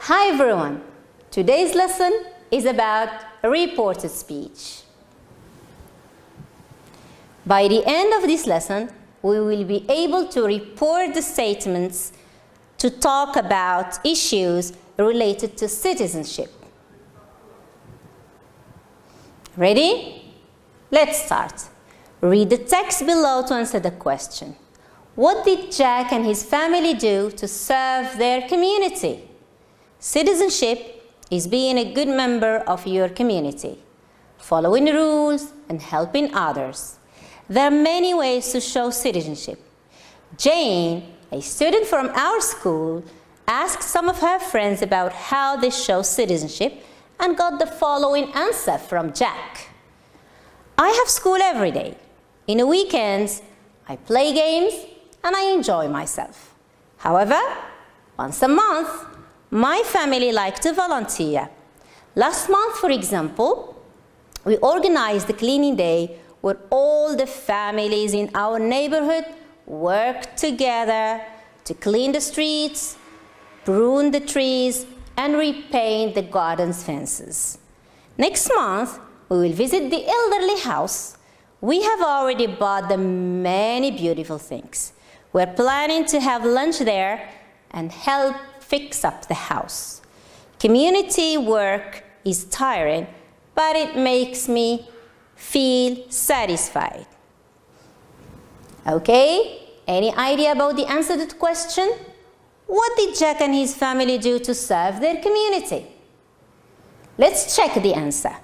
Hi everyone! Today's lesson is about reported speech. By the end of this lesson, we will be able to report the statements to talk about issues related to citizenship. Ready? Let's start. Read the text below to answer the question. What did Jack and his family do to serve their community? Citizenship is being a good member of your community, following rules and helping others. There are many ways to show citizenship. Jane, a student from our school, asked some of her friends about how they show citizenship and got the following answer from Jack. I have school every day. In the weekends, I play games and I enjoy myself. However, once a month, my family likes to volunteer. Last month, for example, we organized the cleaning day where all the families in our neighborhood worked together to clean the streets, prune the trees, and repaint the garden's fences. Next month, we will visit the elderly house. We have already bought them many beautiful things. We're planning to have lunch there and help fix up the house. Community work is tiring, but it makes me feel satisfied. Okay, any idea about the answer to the question? What did Jack and his family do to serve their community? Let's check the answer.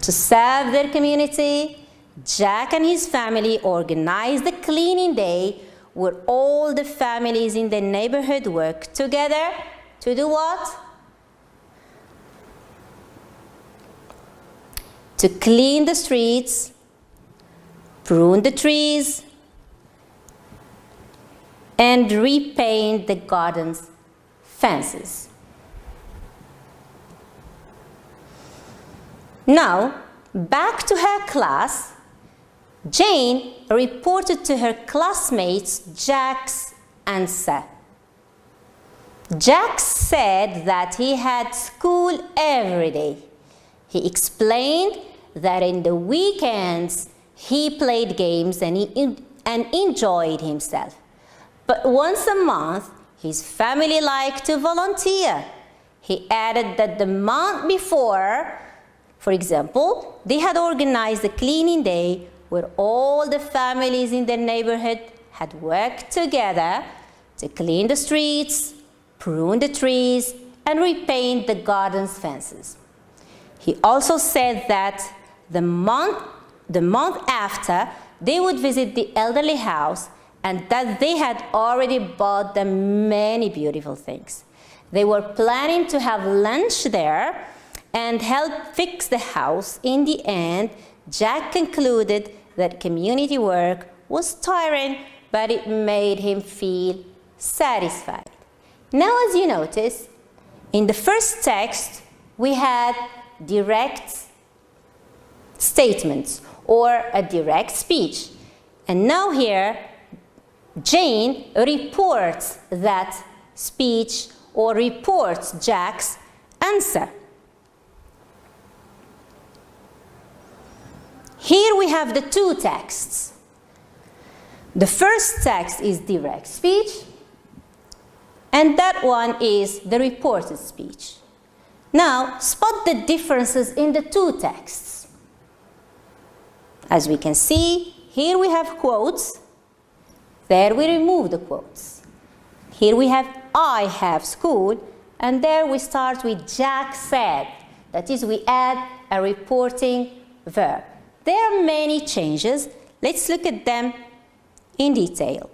To serve their community, Jack and his family organized the cleaning day where all the families in the neighborhood work together to do what? To clean the streets, prune the trees, and repaint the garden's fences. Now, back to her class, Jane reported to her classmates Jack's answer. Jack said that he had school every day. He explained that in the weekends he played games and enjoyed himself. But once a month, his family liked to volunteer. He added that the month before, for example, they had organized a cleaning day where all the families in their neighborhood had worked together to clean the streets, prune the trees, and repaint the garden's fences. He also said that the month after, they would visit the elderly house and that they had already bought them many beautiful things. They were planning to have lunch there and help fix the house. In the end, Jack concluded that community work was tiring, but it made him feel satisfied. Now, as you notice, in the first text, we had direct statements or a direct speech. And now here, Jane reports that speech or reports Jack's answer. Here we have the two texts. The first text is direct speech, and that one is the reported speech. Now, spot the differences in the two texts. As we can see, here we have quotes. There we remove the quotes. Here we have I have school, and there we start with Jack said. That is, we add a reporting verb. There are many changes. Let's look at them in detail.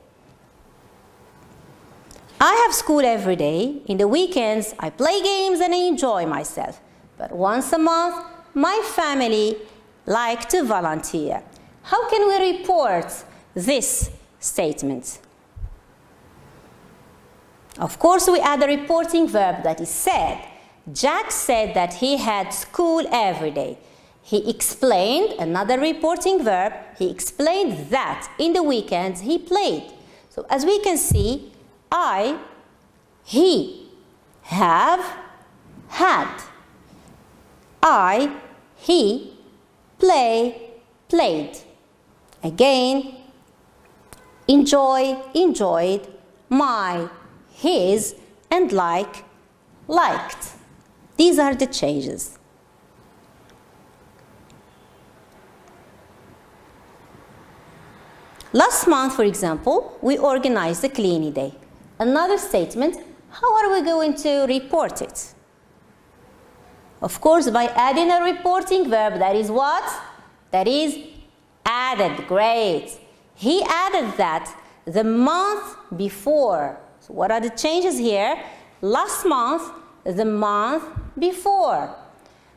I have school every day. In the weekends, I play games and I enjoy myself. But once a month, my family like to volunteer. How can we report this statement? Of course, we add a reporting verb that is said. Jack said that he had school every day. He explained, another reporting verb, he explained that in the weekends he played. So as we can see, I He, have, had. I, he, play, played. Again, enjoy, enjoyed, my, his, and like, liked. These are the changes. Last month, for example, we organized a cleaning day. Another statement, how are we going to report it? Of course, by adding a reporting verb. That is what? That is added. Great. He added that the month before. So what are the changes here? Last month, the month before.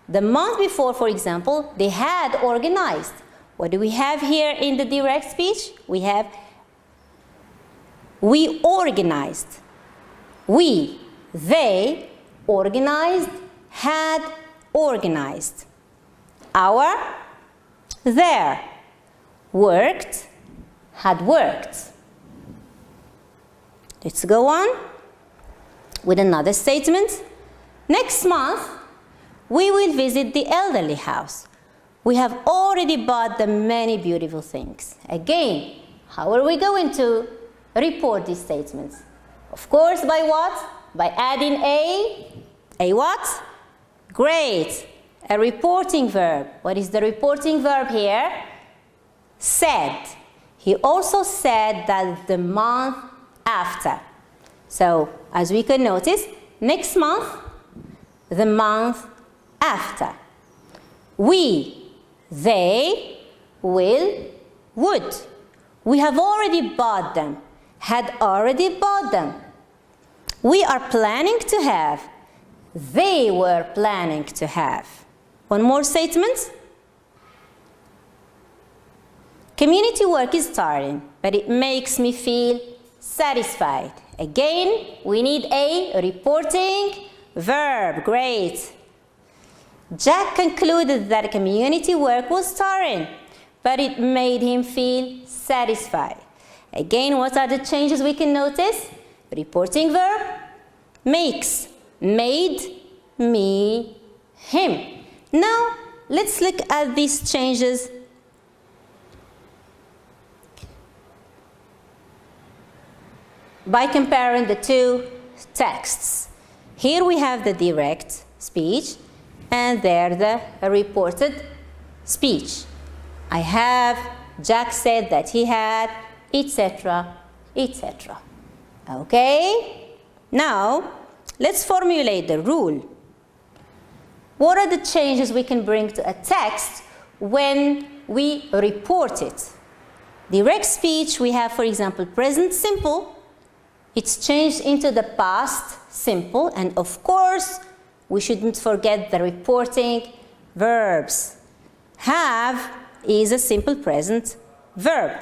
The month before, for example, they had organized. What do we have here in the direct speech? We have we organized. We, they, organized, had organized. Our, their, worked, had worked. Let's go on with another statement. Next month, we will visit the elderly house. We have already bought them many beautiful things. Again, how are we going to report these statements? Of course, by what? By adding a what? Great. A reporting verb. What is the reporting verb here? Said. He also said that the month after. So, as we can notice, next month, the month after. We, they, will, would. We have already bought them. Had already bought them. We are planning to have. They were planning to have. One more statement. Community work is tiring, but it makes me feel satisfied. Again, we need a reporting verb. Great. Jack concluded that community work was tiring, but it made him feel satisfied. Again, what are the changes we can notice? Reporting verb, makes, made, me, him. Now, let's look at these changes by comparing the two texts. Here we have the direct speech and there the reported speech. I have, Jack said that he had, etc., etc. Okay? Now, let's formulate the rule. What are the changes we can bring to a text when we report it? Direct speech, we have, for example, present simple. It's changed into the past simple, and of course, we shouldn't forget the reporting verbs. Have is a simple present verb.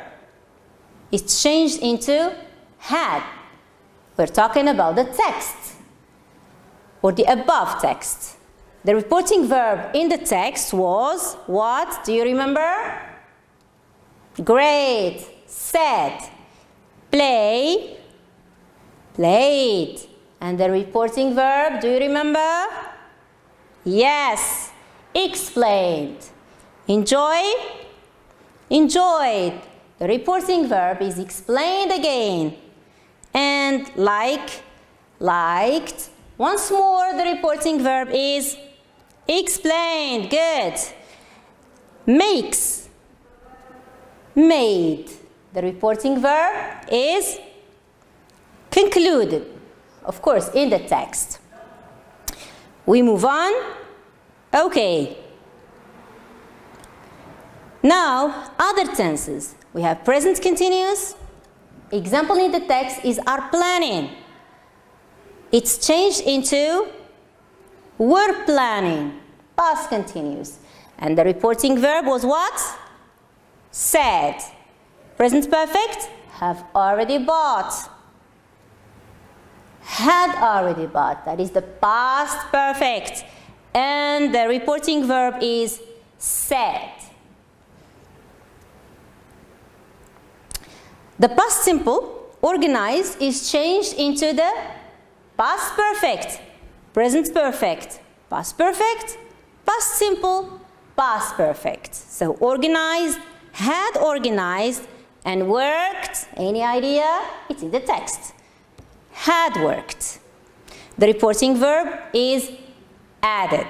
It's changed into had. We're talking about the text or the above text. The reporting verb in the text was what? Do you remember? Great. Said. Play. Played. And the reporting verb, do you remember? Yes. Explained. Enjoy. Enjoyed. The reporting verb is explained again. And like, liked. Once more, the reporting verb is explained. Good. Makes. Made. The reporting verb is concluded. Of course, in the text. We move on. Okay. Now, other tenses. We have present continuous. Example in the text is are planning. It's changed into were planning. Past continuous. And the reporting verb was what? Said. Present perfect. Have already bought. Had already bought. That is the past perfect. And the reporting verb is said. The past simple, organized, is changed into the past perfect, present perfect, past perfect, past simple, past perfect. So organized, had organized, and worked. Any idea? It's in the text. Had worked. The reporting verb is added.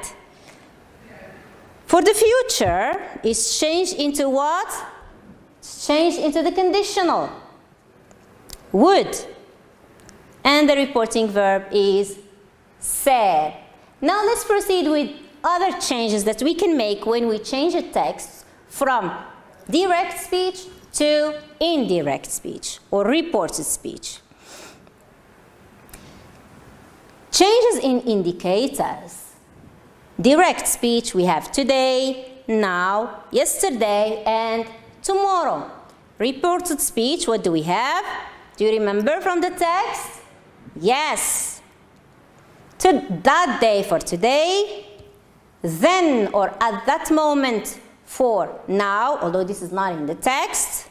For the future, it's changed into what? It's changed into the conditional. Would. And the reporting verb is said. Now let's proceed with other changes that we can make when we change a text from direct speech to indirect speech or reported speech. Changes in indicators. Direct speech we have today, now, yesterday, and tomorrow. Reported speech, what do we have? Do you remember from the text? Yes. To that day for today, then or at that moment for now, although this is not in the text.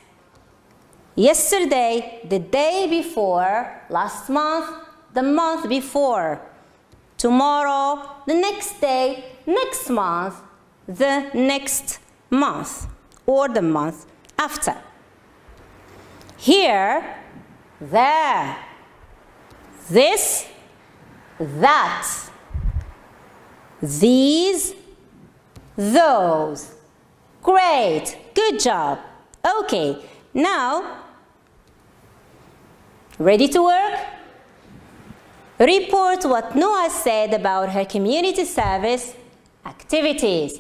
Yesterday, the day before, last month, the month before. Tomorrow, the next day, next month, the next month, or the month after. Here, there, this, that, these, those. Great, good job. Okay, now, ready to work? Report what Noah said about her community service activities.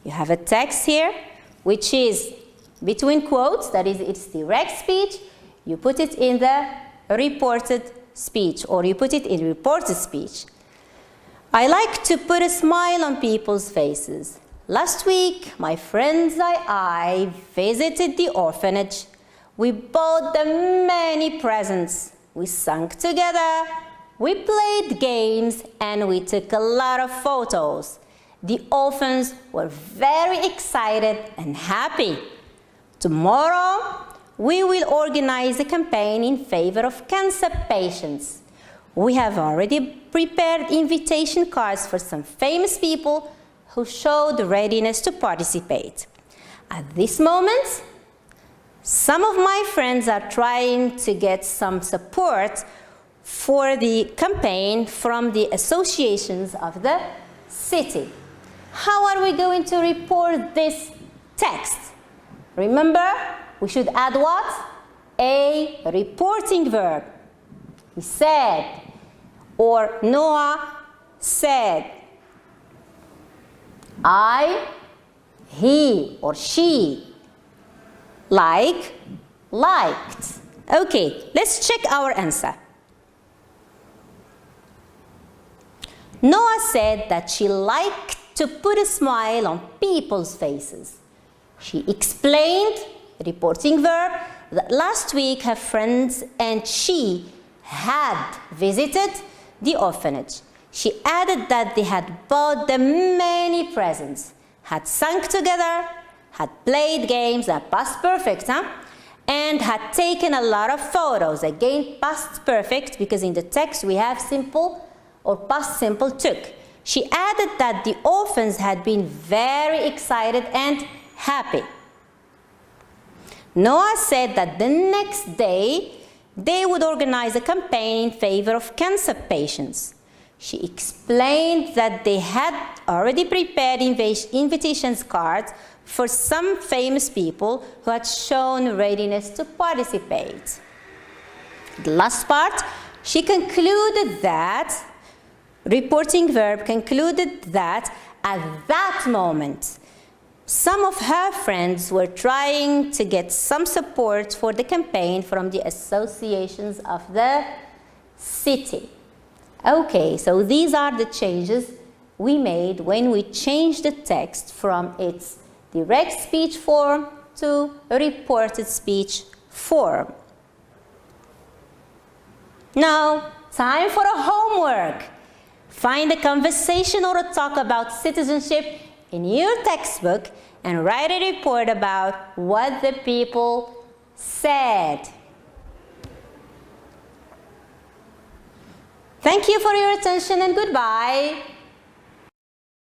You have a text here, which is between quotes, that is, it's direct speech. You put it in the reported speech, or you put it in reported speech. I like to put a smile on people's faces. Last week, my friends and I visited the orphanage. We bought them many presents. We sang together. We played games and we took a lot of photos. The orphans were very excited and happy. Tomorrow, we will organize a campaign in favor of cancer patients. We have already prepared invitation cards for some famous people who showed readiness to participate. At this moment, some of my friends are trying to get some support for the campaign from the associations of the city. How are we going to report this text? Remember, we should add what? A reporting verb. He said, or Noah said. I, he, or she. Like, liked. Okay, let's check our answer. Noah said that she liked to put a smile on people's faces. She explained, reporting verb, that last week her friends and she had visited the orphanage. She added that they had bought them many presents, had sung together, had played games, past perfect, and had taken a lot of photos. Again, past perfect, because in the text we have simple or past simple took. She added that the orphans had been very excited and happy. Noah said that the next day they would organize a campaign in favor of cancer patients. She explained that they had already prepared invitation cards for some famous people who had shown readiness to participate. The last part, she concluded that, reporting verb concluded that at that moment, some of her friends were trying to get some support for the campaign from the associations of the city. Okay, so these are the changes we made when we changed the text from its direct speech form to reported speech form. Now, time for a homework. Find a conversation or a talk about citizenship in your textbook and write a report about what the people said. Thank you for your attention and goodbye.